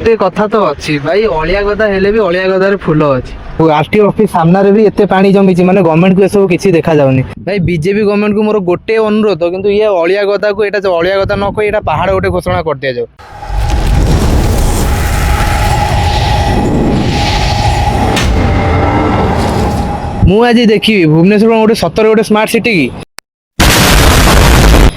ଗୋଟେ କଥା ତ ଅଛି ଭାଇ, ଅଳିଆ ଗଦା ହେଲେ ବି ଅଳିଆ ଗଦାରେ ଫୁଲ ଅଛି। ଆରଟିଓ ଅଫିସ ସାମ୍ନାରେ ବି ଏତେ ପାଣି ଜମିଛି, ମାନେ ଗଭର୍ଣ୍ଣମେଣ୍ଟକୁ ଏସବୁ କିଛି ଦେଖାଯାଉନି। ଭାଇ ବିଜେପି ଗଭର୍ଣ୍ଣମେଣ୍ଟକୁ ମୋର ଗୋଟେ ଅନୁରୋଧ, କିନ୍ତୁ ଇଏ ଅଳିଆ ଗଦାକୁ ଏଇଟା ଅଳିଆ ଗଦା ନ କହି ଏଇଟା ପାହାଡ଼ ଗୋଟେ ଘୋଷଣା କରିଦିଆଯାଉ। ମୁଁ ଆଜି ଦେଖିବି ଭୁବନେଶ୍ୱର ଗୋଟେ ସତରେ ଗୋଟେ ସ୍ମାର୍ଟ ସିଟି କି?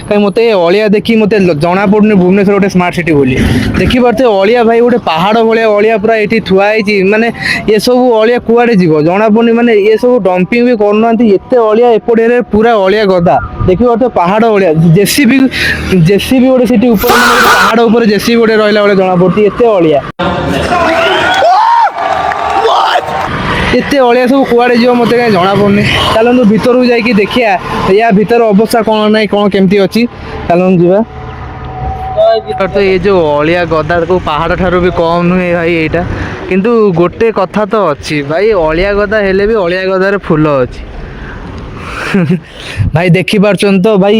କାଇଁ ମତେ ଅଳିଆ ଦେଖି ମତେ ଜଣା ପଡୁନି ଭୁବନେଶ୍ୱର ଗୋଟେ ସ୍ମାର୍ଟ ସିଟି ବୋଲି। ଦେଖିପାରୁଥିବେ ଅଳିଆ ଭାଇ ଗୋଟେ ପାହାଡ଼ ଭଳିଆ ଅଳିଆ ପୁରା ଏଠି ଥୁଆ ହେଇଛି, ମାନେ ଏସବୁ ଅଳିଆ କୁଆଡେ ଯିବ ଜଣା ପଡୁନି, ମାନେ ଏସବୁ ଡମ୍ପିଂ ବି କରୁନାହାନ୍ତି। ଏତେ ଅଳିଆ ଏପଟେ ପୁରା ଅଳିଆ ଗଦା, ଦେଖିପାରୁଥିବେ ପାହାଡ଼ ଭଳିଆ। ଜେସିବି ଗୋଟେ ସେଠି ଉପରେ, ପାହାଡ଼ ଉପରେ ଜେସିବି ଗୋଟେ ରହିଲା ଭଳିଆ ଜଣା ପଡୁଛି, ଏତେ ଅଳିଆ। ଏତେ ଅଳିଆ ସବୁ କୁଆଡେ ଯିବ ମତେ କାହିଁ ଜଣା ପଡୁନି। ଚାଲନ୍ତୁ ଭିତରକୁ ଯାଇକି ଦେଖିବା ୟା ଭିତର ଅବସ୍ଥା କଣ ନାହିଁ, କଣ କେମିତି ଅଛି। ଚାଲନ୍ତୁ ଯିବା। ତ ଏ ଯୋଉ ଅଳିଆ ଗଦା ପାହାଡ଼ ଠାରୁ ବି କମ ନୁହେଁ ଭାଇ ଏଇଟା, କିନ୍ତୁ ଗୋଟେ କଥା ତ ଅଛି ଭାଇ, ଅଳିଆ ଗଦା ହେଲେ ବି ଅଳିଆ ଗଦାରେ ଫୁଲ ଅଛି। ଭାଇ ଦେଖିପାରୁଛନ୍ତି ତ ଭାଇ,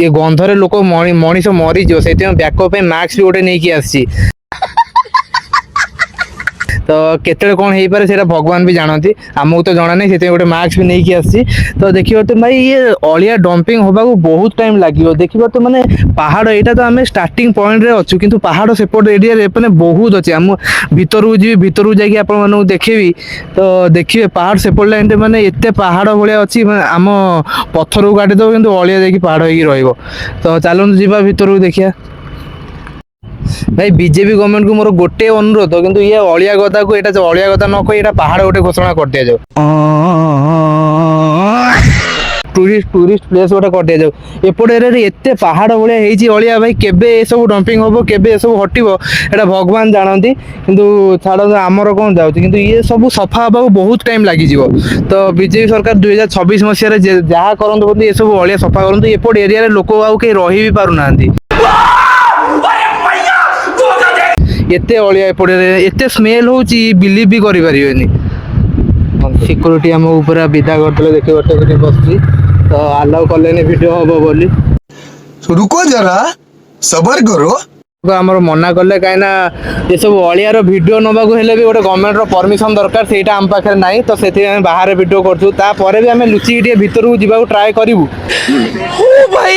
ଏ ଗନ୍ଧରେ ଲୋକ ମଣିଷ ମରିଯିବ। ସେଇଥିପାଇଁ ବ୍ୟାକଅପ୍ ପାଇଁ ମାସ୍କ ବି ଗୋଟେ ନେଇକି ଆସିଛି। ତ କେତେବେଳେ କଣ ହେଇପାରେ ସେଇଟା ଭଗବାନ ବି ଜାଣନ୍ତି, ଆମକୁ ତ ଜଣା ନାହିଁ। ସେଥିପାଇଁ ଗୋଟେ ମାସ୍କ ବି ନେଇକି ଆସିଛି। ତ ଦେଖିପାରୁଥିବେ ଭାଇ, ଇଏ ଅଳିଆ ଡମ୍ପିଂ ହବାକୁ ବହୁତ ଟାଇମ ଲାଗିବ। ଦେଖିପାରୁଥିବେ ମାନେ ପାହାଡ଼, ଏଇଟା ତ ଆମେ ଷ୍ଟାର୍ଟିଂ ପଏଣ୍ଟରେ ଅଛୁ, କିନ୍ତୁ ପାହାଡ଼ ସେପଟ ଏରିଆରେ ମାନେ ବହୁତ ଅଛି। ଆମ ଭିତରକୁ ଯିବି, ଭିତରକୁ ଯାଇକି ଆପଣମାନଙ୍କୁ ଦେଖେଇବି। ତ ଦେଖିବେ ପାହାଡ଼ ସେପଟ ଲାଇନରେ ମାନେ ଏତେ ପାହାଡ଼ ଭଳିଆ ଅଛି, ମାନେ ଆମ ପଥରକୁ କାଟିଦେବ କିନ୍ତୁ ଅଳିଆ ଯାଇକି ପାହାଡ଼ ହେଇକି ରହିବ। ତ ଚାଲନ୍ତୁ ଯିବା ଭିତରକୁ ଦେଖିବା। ଭାଇ ବିଜେପି ଗଭର୍ଣ୍ଣମେଣ୍ଟକୁ ମୋର ଗୋଟେ ଅନୁରୋଧ, କିନ୍ତୁ ଇଏ ଅଳିଆ ଗଦାକୁ ଏଇଟା ଅଳିଆ ଗଦା ନ କହି ଏଇଟା ପାହାଡ଼ ଗୋଟେ ଘୋଷଣା କରିଦିଆଯାଉ। ଟୁରିଷ୍ଟ ପ୍ଲେସ୍ ଗୋଟେ କରିଦିଆଯାଉ। ଏପଟ ଏରିଆରେ ଏତେ ପାହାଡ଼ ଭଳିଆ ହେଇଛି ଅଳିଆ, ଭାଇ କେବେ ଏସବୁ ଡମ୍ପିଂ ହବ, କେବେ ଏସବୁ ହଟିବ ଏଇଟା ଭଗବାନ ଜାଣନ୍ତି। କିନ୍ତୁ ଛାଡ଼ନ୍ତୁ, ଆମର କଣ ଯାଉଛି। କିନ୍ତୁ ଇଏ ସବୁ ସଫା ହେବାକୁ ବହୁତ ଟାଇମ ଲାଗିଯିବ। ତ ବିଜେପି ସରକାର 2026 ମସିହାରେ ଯାହା କରନ୍ତୁ ବୋଲି ଏସବୁ ଅଳିଆ ସଫା କରନ୍ତୁ। ଏପଟ ଏରିଆରେ ଲୋକ ଆଉ କେହି ରହି ବି ପାରୁନାହାନ୍ତି। ଏତେ ଅଳିଆ ଏପଟେ, ଏତେ ସ୍ମେଲ ହଉଛି ବିଲିଭ ବି କରିପାରିବେନି। ସିକ୍ୟୁରିଟି ଆମ ଉପରେ ବିଦା କରିଦେଲେ, ଦେଖିପାରୁଥିବେ ସେଠି ବସିଛି। ତ ଆଲାଉ କଲେନି ଭିଡ଼ିଓ ହବ ବୋଲି। रुको जरा सबर करो। ଆମର ମନା କଲେ, କାହିଁକି ନା ଏସବୁ ଅଳିଆର ଭିଡ଼ିଓ ନେବାକୁ ହେଲେ ବି ଗୋଟେ ଗଭର୍ଣ୍ଣମେଣ୍ଟର ପରମିଶନ ଦରକାର, ସେଇଟା ଆମ ପାଖରେ ନାହିଁ। ତ ସେଥିପାଇଁ ଆମେ ବାହାରେ ଭିଡ଼ିଓ କରୁଛୁ। ତାପରେ ବି ଆମେ ଲୁଚିକି ଟିକେ ଭିତରକୁ ଯିବାକୁ ଟ୍ରାଏ କରିବୁ। ओ भाई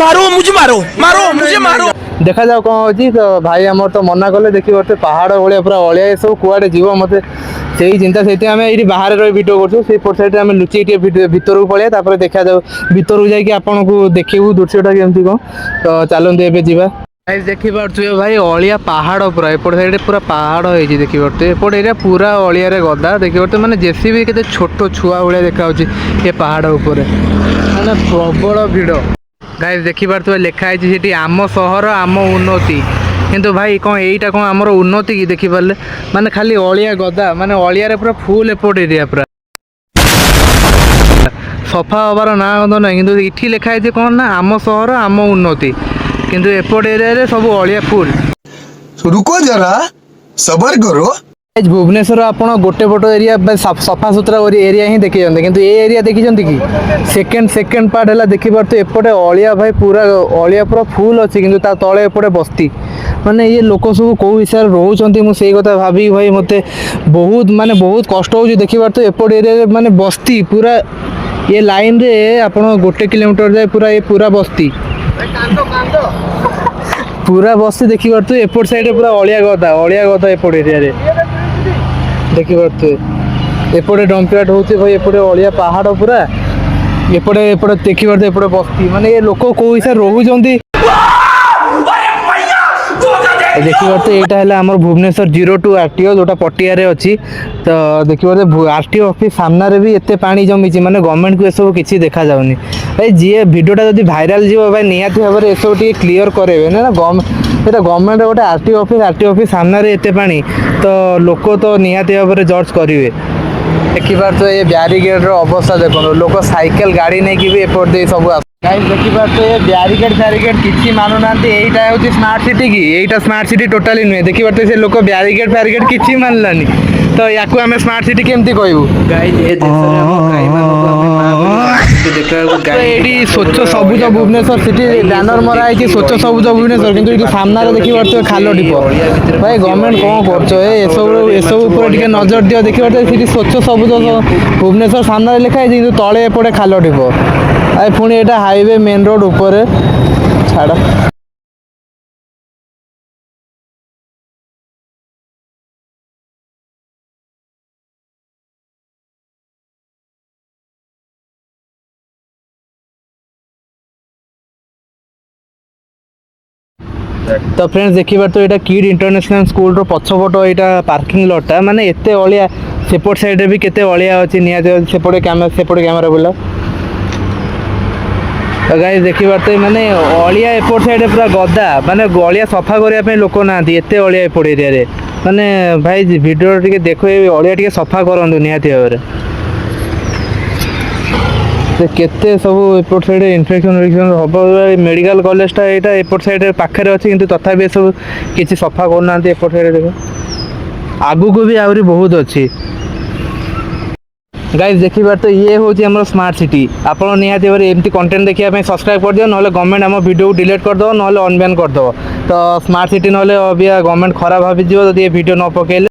मारो मुझे, मारो मारो मुझे, मारो। ଦେଖାଯାଉ କଣ ହଉଛି। ତ ଭାଇ ଆମର ତ ମନା କଲେ। ଦେଖିପାରୁଥିବେ ପାହାଡ଼ ଭଳିଆ ପୁରା ଅଳିଆ, ଏସବୁ କୁଆଡ଼େ ଯିବ ମତେ ସେଇ ଚିନ୍ତା। ସେଇଥିପାଇଁ ଆମେ ଏଇଠି ବାହାରେ ରହି ଭିଡ଼ିଓ କରୁଛୁ। ସେଇପଟ ସାଇଡ଼ରେ ଆମେ ଲୁଚିକି ଟିକେ ଭିତରକୁ ପଳେଇବା, ତାପରେ ଦେଖାଯାଉ। ଭିତରକୁ ଯାଇକି ଆପଣଙ୍କୁ ଦେଖିବୁ ଦୃଶ୍ୟଟା କେମିତି କଣ। ତ ଚାଲନ୍ତୁ ଏବେ ଯିବା। ଭାଇ ଦେଖିପାରୁଥିବେ ଭାଇ, ଅଳିଆ ପାହାଡ଼ ପୁରା ଏପଟ ସାଇଡ଼ରେ ପୁରା ପାହାଡ଼ ହେଇଛି। ଦେଖିପାରୁଥିବେ ଏପଟ ଏରିଆ ପୁରା ଅଳିଆରେ ଗଦା। ଦେଖିପାରୁଥିବେ ମାନେ ଜେସିବି କେତେ ଛୋଟ ଛୁଆ ଭଳିଆ ଦେଖାଯାଉଛି ଏ ପାହାଡ଼ ଉପରେ, ମାନେ ପ୍ରବଳ ଭିଡ଼। ଗାଇସ୍ ଦେଖିପାରୁଥିବେ ଲେଖା ହେଇଛି ସେଠି, ଆମ ସହର ଆମ ଉନ୍ନତି। କିନ୍ତୁ ଭାଇ କଣ ଏଇଟା କଣ ଆମର ଉନ୍ନତି କି? ଦେଖିପାରିଲେ ମାନେ ଖାଲି ଅଳିଆ ଗଦା, ମାନେ ଅଳିଆରେ ପୁରା ଫୁଲ ଏପଟ ଏରିଆ ପୁରା। ସଫା ହବାର ନାଁ ଗନ୍ଧ ନାହିଁ, କିନ୍ତୁ ଏଠି ଲେଖା ହେଇଛି କଣ ନା, ଆମ ସହର ଆମ ଉନ୍ନତି। କିନ୍ତୁ ଏପଟ ଏରିଆରେ ସବୁ ଅଳିଆ ଫୁଲ। रुको जरा सबर करो। ଭୁବନେଶ୍ୱର ଆପଣ ଗୋଟେ ପଟ ଏରିଆ ସଫାସୁତୁରା ଏରିଆ ହିଁ ଦେଖିଛନ୍ତି, କିନ୍ତୁ ଏ ଏରିଆ ଦେଖିଛନ୍ତି କି? ସେକେଣ୍ଡ ପାର୍ଟ ହେଲା ଦେଖିପାରୁଥିବେ ଏପଟେ ଅଳିଆ ଭାଇ, ପୁରା ଅଳିଆ ପୁରା ଫୁଲ ଅଛି, କିନ୍ତୁ ତା ତଳେ ଏପଟେ ବସ୍ତି। ମାନେ ଇଏ ଲୋକ ସବୁ କୋଉ ହିସାବରେ ରହୁଛନ୍ତି, ମୁଁ ସେଇ କଥା ଭାବିକି ଭାଇ ମତେ ବହୁତ କଷ୍ଟ ହଉଛି। ଦେଖିପାରୁଥିବେ ଏପଟ ଏରିଆରେ ମାନେ ବସ୍ତି ପୁରା, ଏ ଲାଇନରେ ଆପଣ 1 କିଲୋମିଟର ଯାଏ ପୁରା ବସ୍ତି, ପୁରା ବସ୍ତି। ଦେଖିପାରୁଥିବେ ଏପଟ ସାଇଡରେ ପୁରା ଅଳିଆ ଗଦା ଏପଟ ଏରିଆରେ ଦେଖିପାରୁଥିବେ। ଏପଟେ ଡମ୍ପିଆର୍ଡ ହଉଛି ଭାଇ, ଏପଟେ ଅଳିଆ ପାହାଡ଼ ପୁରା। ଏପଟେ ଦେଖିପାରୁଥିବେ ଏପଟେ ବସ୍ତି, ମାନେ ଏ ଲୋକ କୋଉ ହିସାବରେ ରହୁଛନ୍ତି। ଦେଖିପାରୁଥିବେ ଏଇଟା ହେଲା ଆମର ଭୁବନେଶ୍ୱର 02 ଆରଟିଓ, ଯୋଉଟା ପଟିଆରେ ଅଛି। ତ ଦେଖିପାରୁଥିବେ ଆରଟିଓ ଅଫିସ ସାମ୍ନାରେ ବି ଏତେ ପାଣି ଜମିଛି, ମାନେ ଗଭର୍ଣ୍ଣମେଣ୍ଟକୁ ଏସବୁ କିଛି ଦେଖାଯାଉନି। ଭାଇ ଯିଏ ଭିଡ଼ିଓଟା ଯଦି ଭାଇରାଲ ଯିବ, ଭାଇ ନିହାତି ଭାବରେ ଏସବୁ ଟିକେ କ୍ଲିୟର କରାଇବେ ନା। ଏଇଟା ଗଭର୍ଣ୍ଣମେଣ୍ଟ ଗୋଟେ ଆରଟିଓ ଅଫିସ ସାମ୍ନାରେ ଏତେ ପାଣି, ତ ଲୋକ ତ ନିହାତି ଭାବରେ ଜଜ୍ କରିବେ। ଦେଖିପାରୁଥିବେ ଏ ବ୍ୟାରିକେଡର ଅବସ୍ଥା ଦେଖନ୍ତୁ, ଲୋକ ସାଇକେଲ ଗାଡ଼ି ନେଇକି ବି ଏପଟ ଦେଇ ସବୁ ଆସ। ଦେଖିପାରୁଥିବେ ବ୍ୟାରିକେଡ କିଛି ମାନୁନାହାନ୍ତି। ଏଇଟା ହେଉଛି ସ୍ମାର୍ଟ ସିଟି କି? ଏଇଟା ସ୍ମାର୍ଟ ସିଟି ଟୋଟାଲି ନୁହେଁ। ଦେଖିପାରୁଥିବେ ସେ ଲୋକ ବ୍ୟାରିକେଡ କିଛି ମାନିଲାନି। ତ ୟାକୁ ଆମେ ସ୍ମାର୍ଟ ସିଟି କେମିତି କହିବୁ? ଗାଇସ୍ ଏ ଦେଶରେ ଆମ ଗାଈମାନଙ୍କୁ ଆମେ ମା ଏଇଠି ସ୍ୱଚ୍ଛ ସବୁଜ ଭୁବନେଶ୍ୱର ସିଟି ବ୍ୟାନର ମରା ହେଇଛି ସ୍ୱଚ୍ଛ ସବୁଜ ଭୁବନେଶ୍ୱର, କିନ୍ତୁ ଏଠି ସାମ୍ନାରେ ଦେଖିପାରୁଥିବେ ଖାଲ ଢିପ। ଭାଇ ଗଭର୍ଣ୍ଣମେଣ୍ଟ କ'ଣ କରୁଛ ଏସବୁ ଉପରେ ଟିକେ ନଜର ଦିଅ। ଦେଖିପାରୁଥିବେ ସେଠି ସ୍ୱଚ୍ଛ ସବୁଜ ଭୁବନେଶ୍ୱର ସାମ୍ନାରେ ଲେଖା ହେଇଛି, କିନ୍ତୁ ତଳେ ଏପଟେ ଖାଲ ଢିପ। ଆଉ ପୁଣି ଏଇଟା ହାଇୱେ ମେନ୍ ରୋଡ଼ ଉପରେ, ଛାଡ଼। तो फ्रेंड्स देखिए तो यहाँ किड इंटरनेशनल स्कूल रो पछपट यहाँ पार्किंग लॉटा माने एते अलिया सेपट साइड रे भी केते अलिया अछि निया सेपटे कैमरा बोला। तो गाइस देखिए माने अलिया एपट साइड पूरा गदा माने अलिया सफा करने पे लोक ना एते अलिया एपट एरिया रे माने भाई वीडियो टिके देखो अलिया टिके सफा करंतु निहाती भाव केते सब एपट साइड इन्फेक्शन हम मेडिकल कॉलेजटा यहाँ एपट साइड पाखे अच्छी किंतु तथापि सब किसी सफा करना एपट साइड देख आगू को भी आहरी बहुत अच्छी। गाइस देखिए तो ये हूँ आम स्मार्ट सिटी आपड़ निहाती भाव एमती कंटेंट देखा सब्सक्राइब कर दियो ना गवर्नमेंट आम वीडियो को डिलीट करदेव ना अनबैन करदेव। तो स्मार्ट सिटी ना गवर्नमेंट खराब भाई जो ये वीडियो न पकेले।